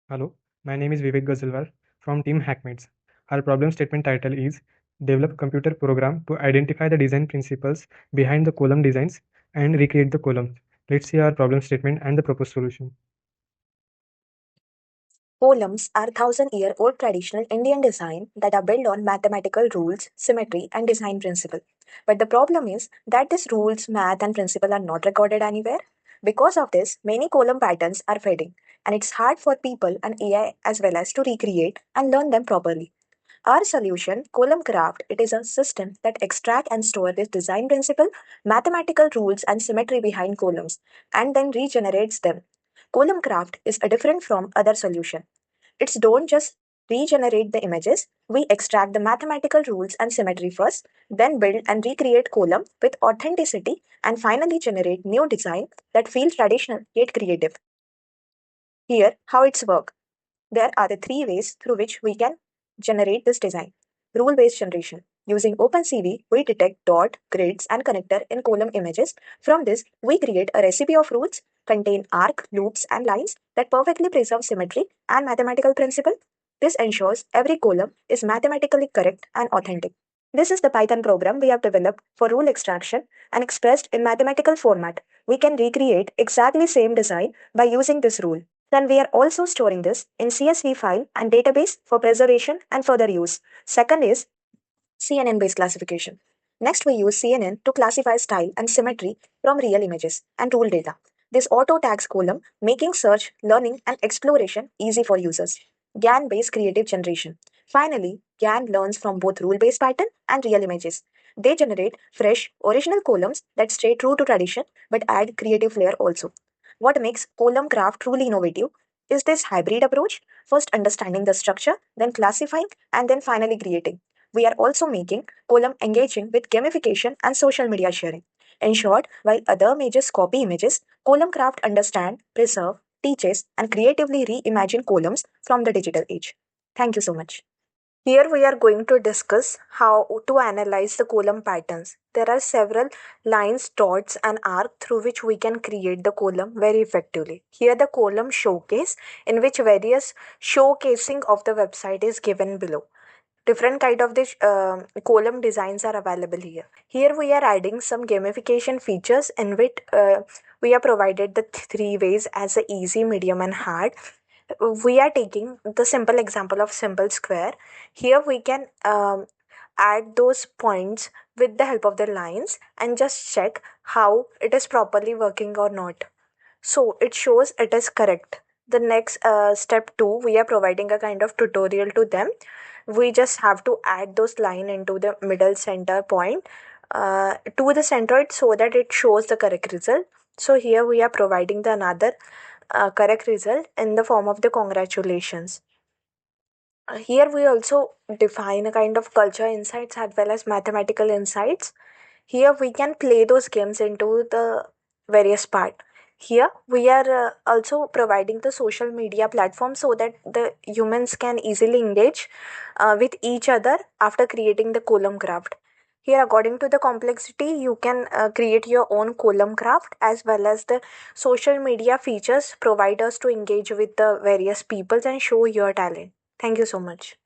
Hello, my name is Vivek Gazalwar from Team Hackmates. Our problem statement title is Develop computer program to identify the design principles behind the column designs and recreate the columns. Let's see our problem statement and the proposed solution. Columns are thousand-year-old traditional Indian design that are built on mathematical rules, symmetry, and design principle. But the problem is that these rules, math, and principle are not recorded anywhere. Because of this, many column patterns are fading, and it's hard for people and AI as well as to recreate and learn them properly. Our solution, Column Craft, it is a system that extract and store this design principle, mathematical rules, and symmetry behind columns, and then regenerates them. Column Craft is a different from other solution. It's don't just regenerate the images, we extract the mathematical rules and symmetry first, then build and recreate column with authenticity, and finally generate new design that feel traditional yet creative. Here, how it's work. There are the three ways through which we can generate this design. Rule-based generation. Using OpenCV, we detect dot, grids, and connector in column images. From this, we create a recipe of rules, contain arc, loops, and lines that perfectly preserve symmetry and mathematical principle. This ensures every column is mathematically correct and authentic. This is the Python program we have developed for rule extraction and expressed in mathematical format. We can recreate exactly same design by using this rule. Then we are also storing this in CSV file and database for preservation and further use. Second is CNN based classification. Next, we use CNN to classify style and symmetry from real images and rule data. This auto tags column, making search, learning, and exploration easy for users. GAN based creative generation. Finally, GAN learns from both rule based pattern and real images. They generate fresh, original columns that stay true to tradition but add creative flair also. What makes column craft truly innovative is this hybrid approach, first understanding the structure, then classifying, and then finally creating. We are also making column engaging with gamification and social media sharing. In short, while other images copy images, column craft understand, preserve, teaches, and creatively reimagine columns from the digital age. Thank you so much. Here we are going to discuss how to analyze the column patterns. There are several lines, dots, and arc through which we can create the column very effectively. Here the column showcase in which various showcasing of the website is given below. Different kind of the column designs are available here. Here we are adding some gamification features in which we are provided the three ways as a easy, medium, and hard. We are taking the simple example of simple square. Here we can add those points with the help of the lines and just check how it is properly working or not. So it shows it is correct. The next step 2, we are providing a kind of tutorial to them. We just have to add those line into the middle center point to the centroid so that it shows the correct result. So here we are providing the another correct result in the form of the congratulations. Here we also define a kind of culture insights as well as mathematical insights. Here we can play those games into the various part. Here we are also providing the social media platform so that the humans can easily engage with each other after creating the column craft. Here, according to the complexity, you can create your own column craft as well as the social media features provide us to engage with the various peoples and show your talent. Thank you so much.